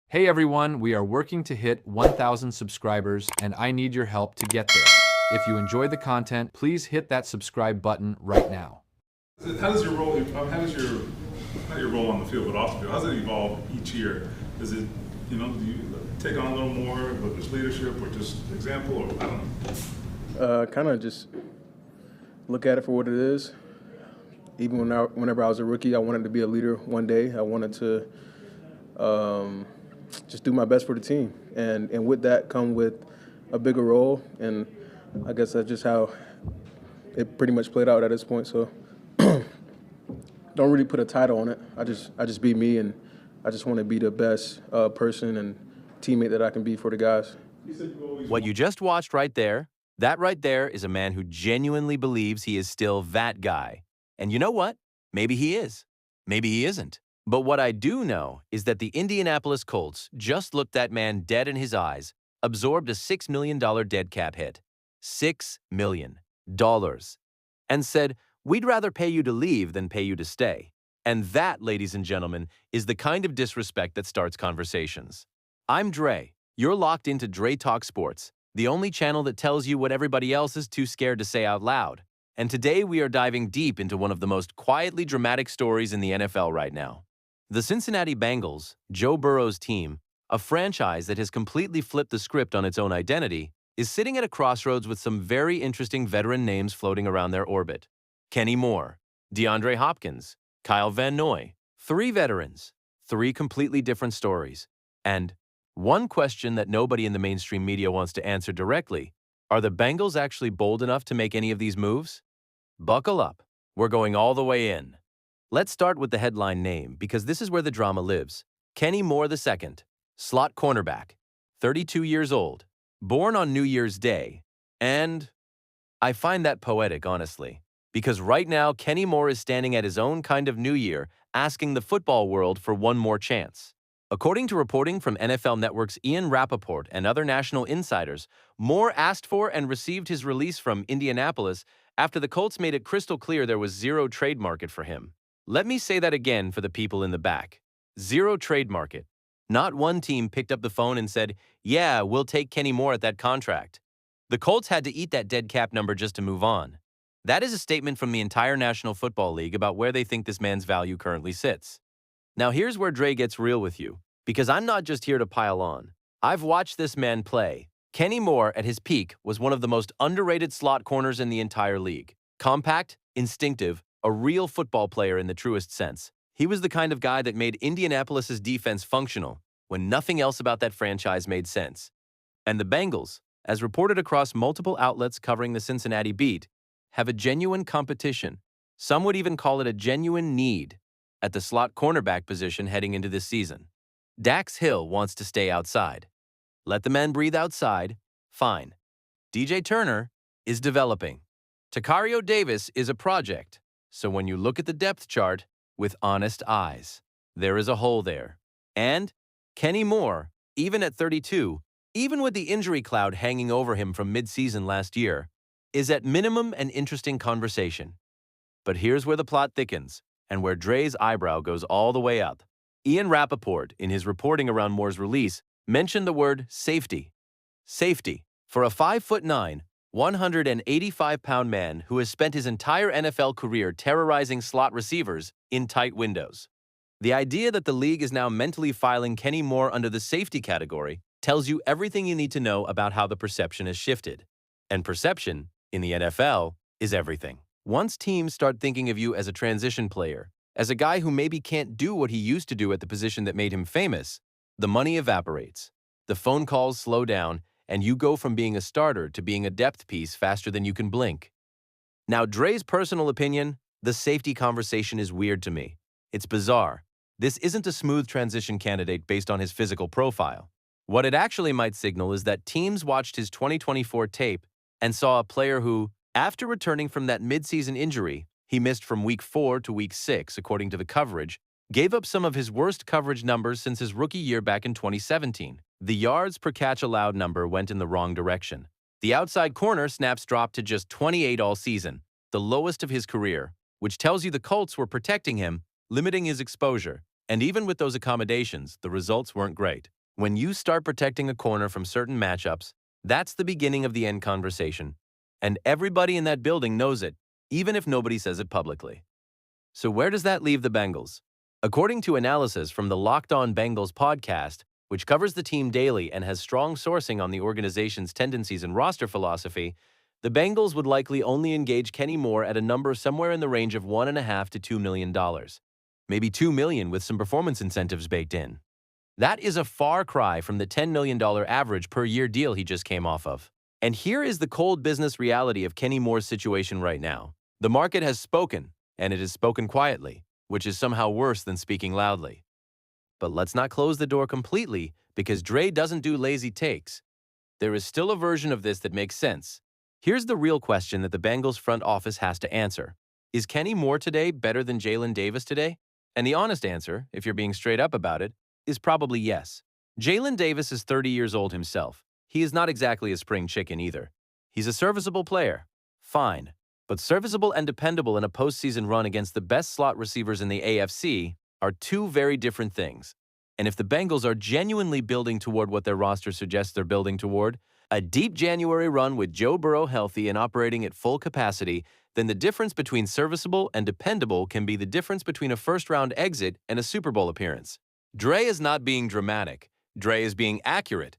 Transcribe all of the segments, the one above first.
Hey everyone, we are working to hit 1,000 subscribers and I need your help to get there. If you enjoy the content, please hit that subscribe button right now. How does your role? How does your not your role on the field, but off the field? How does it evolve each year? Is it do you take on a little more, whether it's leadership or just example, or I don't know? Kind of just look at it for what it is. Even whenever I was a rookie, I wanted to be a leader one day. I wanted to just do my best for the team, and with that come with a bigger role. And I guess that's just how it pretty much played out at this point. So don't really put a title on it. I just be me, and I just want to be the best person and teammate that I can be for the guys. What you just watched right there, that right there is a man who genuinely believes he is still that guy. And you know what? Maybe he is. Maybe he isn't. But what I do know is that the Indianapolis Colts just looked that man dead in his eyes, absorbed a $6 million dead cap hit. $6 million. And said, we'd rather pay you to leave than pay you to stay. And that, ladies and gentlemen, is the kind of disrespect that starts conversations. I'm Dre. You're locked into Dre Talk Sports, the only channel that tells you what everybody else is too scared to say out loud. And today we are diving deep into one of the most quietly dramatic stories in the NFL right now. The Cincinnati Bengals, Joe Burrow's team, a franchise that has completely flipped the script on its own identity, is sitting at a crossroads with some very interesting veteran names floating around their orbit. Kenny Moore, DeAndre Hopkins, Kyle Van Noy. 3 veterans, 3 completely different stories. And one question that nobody in the mainstream media wants to answer directly: are the Bengals actually bold enough to make any of these moves? Buckle up. We're going all the way in. Let's start with the headline name, because this is where the drama lives. Kenny Moore II, slot cornerback, 32 years old, born on New Year's Day. And I find that poetic, honestly, because right now Kenny Moore is standing at his own kind of New Year, asking the football world for one more chance. According to reporting from NFL Network's Ian Rappaport and other national insiders, Moore asked for and received his release from Indianapolis after the Colts made it crystal clear there was zero trade market for him. Let me say that again for the people in the back. Zero trade market. Not one team picked up the phone and said, yeah, we'll take Kenny Moore at that contract. The Colts had to eat that dead cap number just to move on. That is a statement from the entire National Football League about where they think this man's value currently sits. Now here's where Dre gets real with you, because I'm not just here to pile on. I've watched this man play. Kenny Moore, at his peak, was one of the most underrated slot corners in the entire league. Compact, instinctive, a real football player in the truest sense. He was the kind of guy that made Indianapolis's defense functional when nothing else about that franchise made sense. And the Bengals, as reported across multiple outlets covering the Cincinnati beat, have a genuine competition. Some would even call it a genuine need at the slot cornerback position heading into this season. Dax Hill wants to stay outside. Let the man breathe outside. Fine. DJ Turner is developing. Takario Davis is a project. So when you look at the depth chart with honest eyes, there is a hole there. And Kenny Moore, even at 32, even with the injury cloud hanging over him from mid-season last year, is at minimum an interesting conversation. But here's where the plot thickens and where Dre's eyebrow goes all the way up. Ian Rappaport, in his reporting around Moore's release, mentioned the word safety. Safety. For a 5'9", 185-pound man who has spent his entire NFL career terrorizing slot receivers in tight windows. The idea that the league is now mentally filing Kenny Moore under the safety category tells you everything you need to know about how the perception has shifted. And perception, in the NFL, is everything. Once teams start thinking of you as a transition player, as a guy who maybe can't do what he used to do at the position that made him famous, the money evaporates, the phone calls slow down, and you go from being a starter to being a depth piece faster than you can blink. Now, Dre's personal opinion, the safety conversation is weird to me. It's bizarre. This isn't a smooth transition candidate based on his physical profile. What it actually might signal is that teams watched his 2024 tape and saw a player who, after returning from that midseason injury, he missed from week 4 to week 6, according to the coverage, gave up some of his worst coverage numbers since his rookie year back in 2017. The yards per catch allowed number went in the wrong direction. The outside corner snaps dropped to just 28 all season, the lowest of his career, which tells you the Colts were protecting him, limiting his exposure. And even with those accommodations, the results weren't great. When you start protecting a corner from certain matchups, that's the beginning of the end conversation. And everybody in that building knows it, even if nobody says it publicly. So where does that leave the Bengals? According to analysis from the Locked On Bengals podcast, which covers the team daily and has strong sourcing on the organization's tendencies and roster philosophy, the Bengals would likely only engage Kenny Moore at a number somewhere in the range of $1.5 to $2 million. Maybe $2 million with some performance incentives baked in. That is a far cry from the $10 million average per year deal he just came off of. And here is the cold business reality of Kenny Moore's situation right now. The market has spoken, and it has spoken quietly, which is somehow worse than speaking loudly. But let's not close the door completely, because Dre doesn't do lazy takes. There is still a version of this that makes sense. Here's the real question that the Bengals front office has to answer. Is Kenny Moore today better than Jalen Davis today? And the honest answer, if you're being straight up about it, is probably yes. Jalen Davis is 30 years old himself. He is not exactly a spring chicken either. He's a serviceable player. Fine. But serviceable and dependable in a postseason run against the best slot receivers in the AFC are two very different things. And if the Bengals are genuinely building toward what their roster suggests they're building toward, a deep January run with Joe Burrow healthy and operating at full capacity, then the difference between serviceable and dependable can be the difference between a first-round exit and a Super Bowl appearance. Dre is not being dramatic. Dre is being accurate.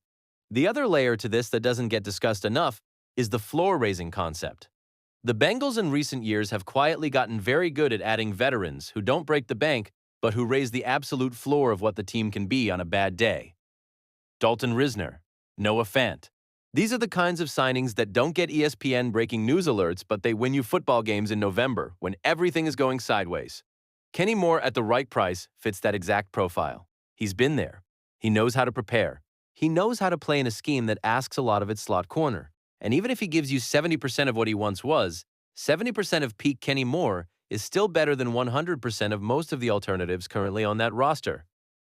The other layer to this that doesn't get discussed enough is the floor-raising concept. The Bengals in recent years have quietly gotten very good at adding veterans who don't break the bank, but who raise the absolute floor of what the team can be on a bad day. Dalton Risner, Noah Fant. These are the kinds of signings that don't get ESPN breaking news alerts, but they win you football games in November when everything is going sideways. Kenny Moore at the right price fits that exact profile. He's been there. He knows how to prepare. He knows how to play in a scheme that asks a lot of its slot corner. And even if he gives you 70% of what he once was, 70% of peak Kenny Moore is still better than 100% of most of the alternatives currently on that roster.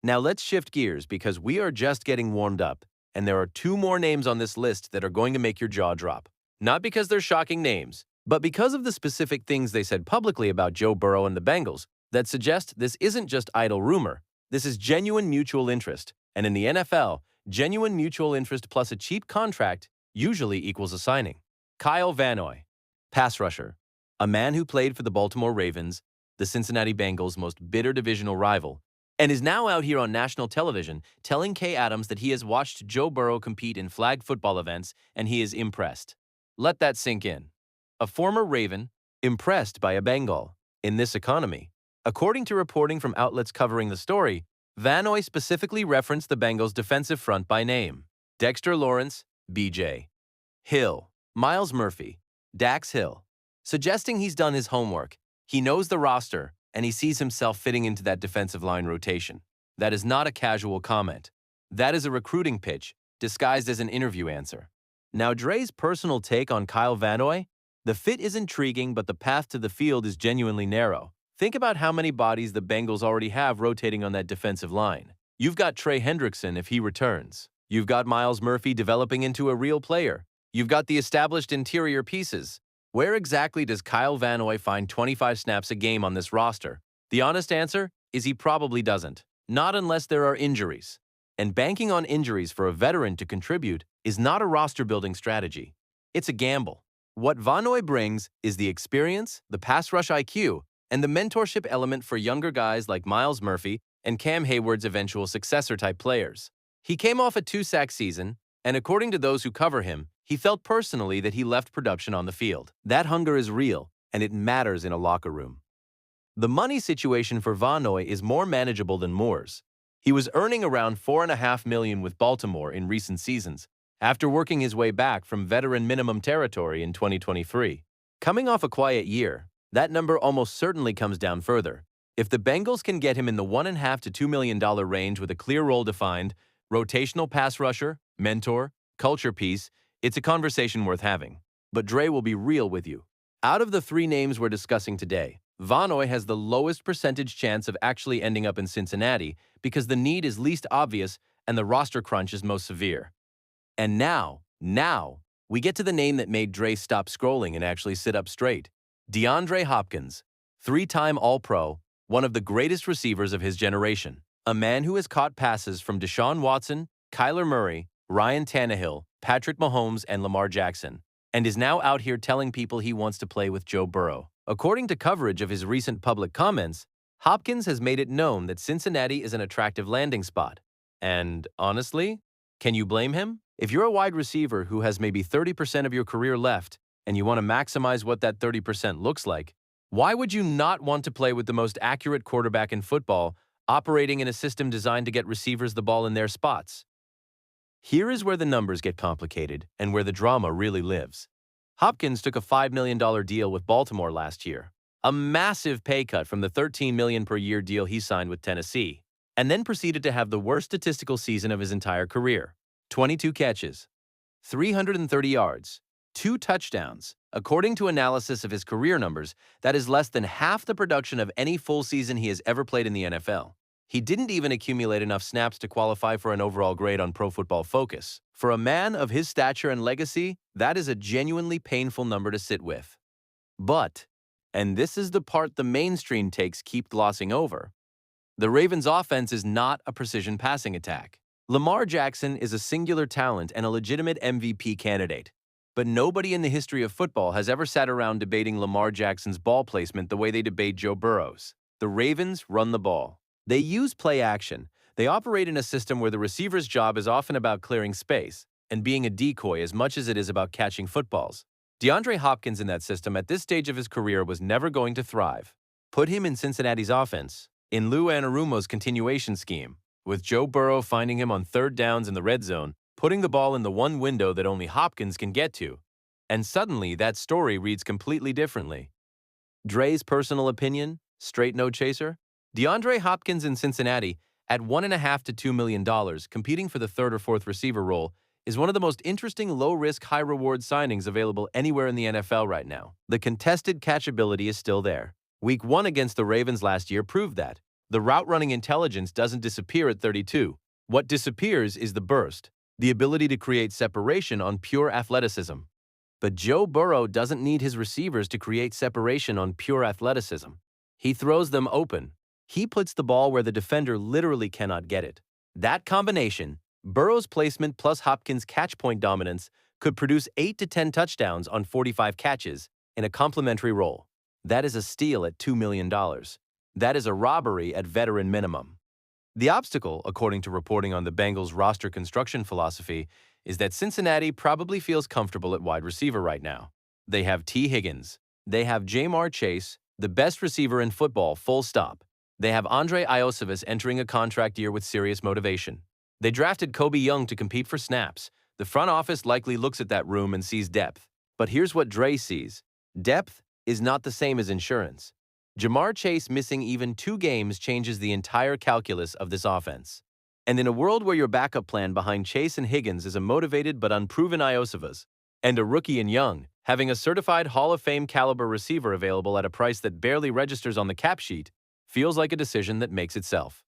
Now let's shift gears because we are just getting warmed up, and there are two more names on this list that are going to make your jaw drop. Not because they're shocking names, but because of the specific things they said publicly about Joe Burrow and the Bengals that suggest this isn't just idle rumor. This is genuine mutual interest. And in the NFL, genuine mutual interest plus a cheap contract usually equals a signing. Kyle Van Noy, pass rusher, a man who played for the Baltimore Ravens, the Cincinnati Bengals' most bitter divisional rival, and is now out here on national television telling Kay Adams that he has watched Joe Burrow compete in flag football events and he is impressed. Let that sink in. A former Raven, impressed by a Bengal. In this economy, according to reporting from outlets covering the story, Van Noy specifically referenced the Bengals' defensive front by name. Dexter Lawrence, BJ. Hill, Miles Murphy, Dax Hill, suggesting he's done his homework. He knows the roster, and he sees himself fitting into that defensive line rotation. That is not a casual comment. That is a recruiting pitch, disguised as an interview answer. Now, Dre's personal take on Kyle Van Noy? The fit is intriguing, but the path to the field is genuinely narrow. Think about how many bodies the Bengals already have rotating on that defensive line. You've got Trey Hendrickson if he returns. You've got Miles Murphy developing into a real player. You've got the established interior pieces. Where exactly does Kyle Van Noy find 25 snaps a game on this roster? The honest answer is he probably doesn't. Not unless there are injuries. And banking on injuries for a veteran to contribute is not a roster-building strategy. It's a gamble. What Van Noy brings is the experience, the pass rush IQ, and the mentorship element for younger guys like Miles Murphy and Cam Hayward's eventual successor-type players. He came off a 2-sack season, and according to those who cover him, he felt personally that he left production on the field. That hunger is real, and it matters in a locker room. The money situation for Van Noy is more manageable than Moore's. He was earning around $4.5 million with Baltimore in recent seasons, after working his way back from veteran minimum territory in 2023. Coming off a quiet year, that number almost certainly comes down further. If the Bengals can get him in the $1.5 to $2 million range with a clear role defined, rotational pass rusher, mentor, culture piece, it's a conversation worth having. But Dre will be real with you. Out of the three names we're discussing today, Van Noy has the lowest percentage chance of actually ending up in Cincinnati because the need is least obvious and the roster crunch is most severe. And now, we get to the name that made Dre stop scrolling and actually sit up straight. DeAndre Hopkins, 3-time All-Pro, one of the greatest receivers of his generation. A man who has caught passes from Deshaun Watson, Kyler Murray, Ryan Tannehill, Patrick Mahomes, and Lamar Jackson, and is now out here telling people he wants to play with Joe Burrow. According to coverage of his recent public comments, Hopkins has made it known that Cincinnati is an attractive landing spot. And honestly, can you blame him? If you're a wide receiver who has maybe 30% of your career left and you want to maximize what that 30% looks like, why would you not want to play with the most accurate quarterback in football, operating in a system designed to get receivers the ball in their spots? Here is where the numbers get complicated and where the drama really lives. Hopkins took a $5 million deal with Baltimore last year, a massive pay cut from the $13 million per year deal he signed with Tennessee, and then proceeded to have the worst statistical season of his entire career. 22 catches, 330 yards, 2 touchdowns. According to analysis of his career numbers, that is less than half the production of any full season he has ever played in the NFL. He didn't even accumulate enough snaps to qualify for an overall grade on Pro Football Focus. For a man of his stature and legacy, that is a genuinely painful number to sit with. But, and this is the part the mainstream takes keep glossing over, the Ravens' offense is not a precision passing attack. Lamar Jackson is a singular talent and a legitimate MVP candidate. But nobody in the history of football has ever sat around debating Lamar Jackson's ball placement the way they debate Joe Burrow's. The Ravens run the ball. They use play action. They operate in a system where the receiver's job is often about clearing space and being a decoy as much as it is about catching footballs. DeAndre Hopkins in that system at this stage of his career was never going to thrive. Put him in Cincinnati's offense, in Lou Anarumo's continuation scheme, with Joe Burrow finding him on third downs in the red zone, putting the ball in the one window that only Hopkins can get to. And suddenly, that story reads completely differently. Dre's personal opinion, straight no chaser? DeAndre Hopkins in Cincinnati, at $1.5 to $2 million, competing for the third or fourth receiver role, is one of the most interesting low-risk, high-reward signings available anywhere in the NFL right now. The contested catchability is still there. Week 1 against the Ravens last year proved that. The route-running intelligence doesn't disappear at 32. What disappears is the burst, the ability to create separation on pure athleticism. But Joe Burrow doesn't need his receivers to create separation on pure athleticism. He throws them open. He puts the ball where the defender literally cannot get it. That combination, Burrow's placement plus Hopkins' catch point dominance, could produce 8 to 10 touchdowns on 45 catches in a complementary role. That is a steal at $2 million. That is a robbery at veteran minimum. The obstacle, according to reporting on the Bengals' roster construction philosophy, is that Cincinnati probably feels comfortable at wide receiver right now. They have T. Higgins. They have Jamar Chase, the best receiver in football, full stop. They have Andre Iosivas entering a contract year with serious motivation. They drafted Kobe Young to compete for snaps. The front office likely looks at that room and sees depth. But here's what Dre sees. Depth is not the same as insurance. Jamar Chase missing even 2 games changes the entire calculus of this offense. And in a world where your backup plan behind Chase and Higgins is a motivated but unproven Iosivas, and a rookie in Young, having a certified Hall of Fame caliber receiver available at a price that barely registers on the cap sheet, feels like a decision that makes itself.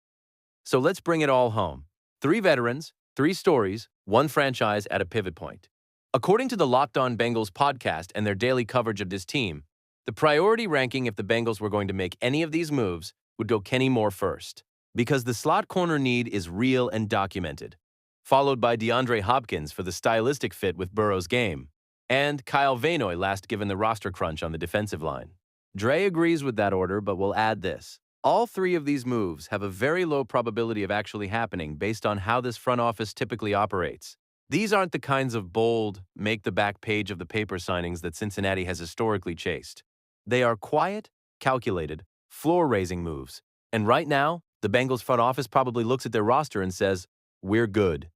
So let's bring it all home. 3 veterans, 3 stories, 1 franchise at a pivot point. According to the Locked On Bengals podcast and their daily coverage of this team, the priority ranking if the Bengals were going to make any of these moves would go Kenny Moore first, because the slot corner need is real and documented, followed by DeAndre Hopkins for the stylistic fit with Burrow's game, and Kyle Vanoy last given the roster crunch on the defensive line. Dre agrees with that order, but will add this. All 3 of these moves have a very low probability of actually happening based on how this front office typically operates. These aren't the kinds of bold, make the back page of the paper signings that Cincinnati has historically chased. They are quiet, calculated, floor-raising moves. And right now, the Bengals front office probably looks at their roster and says, we're good.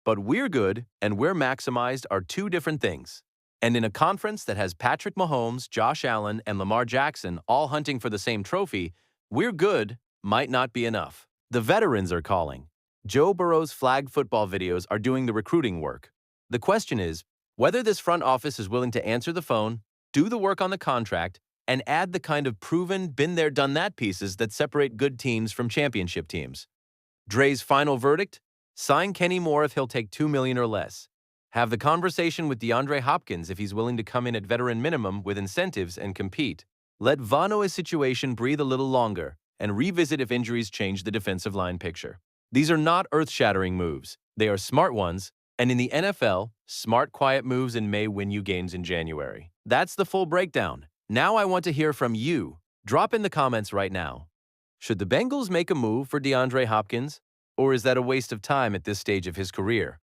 But we're good and we're maximized are 2 different things. And in a conference that has Patrick Mahomes, Josh Allen, and Lamar Jackson all hunting for the same trophy, we're good might not be enough. The veterans are calling. Joe Burrow's flag football videos are doing the recruiting work. The question is whether this front office is willing to answer the phone, do the work on the contract, and add the kind of proven, been-there-done-that pieces that separate good teams from championship teams. Dre's final verdict? Sign Kenny Moore if he'll take $2 million or less. Have the conversation with DeAndre Hopkins if he's willing to come in at veteran minimum with incentives and compete. Let Vano's situation breathe a little longer, and revisit if injuries change the defensive line picture. These are not earth-shattering moves. They are smart ones, and in the NFL, smart, quiet moves in May win you games in January. That's the full breakdown. Now I want to hear from you. Drop in the comments right now. Should the Bengals make a move for DeAndre Hopkins, or is that a waste of time at this stage of his career?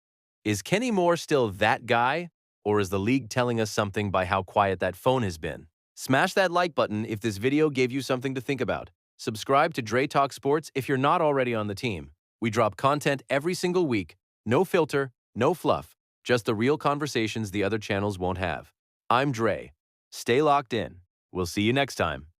Is Kenny Moore still that guy, or is the league telling us something by how quiet that phone has been? Smash that like button if this video gave you something to think about. Subscribe to Dre Talk Sports if you're not already on the team. We drop content every single week. No filter, no fluff, just the real conversations the other channels won't have. I'm Dre. Stay locked in. We'll see you next time.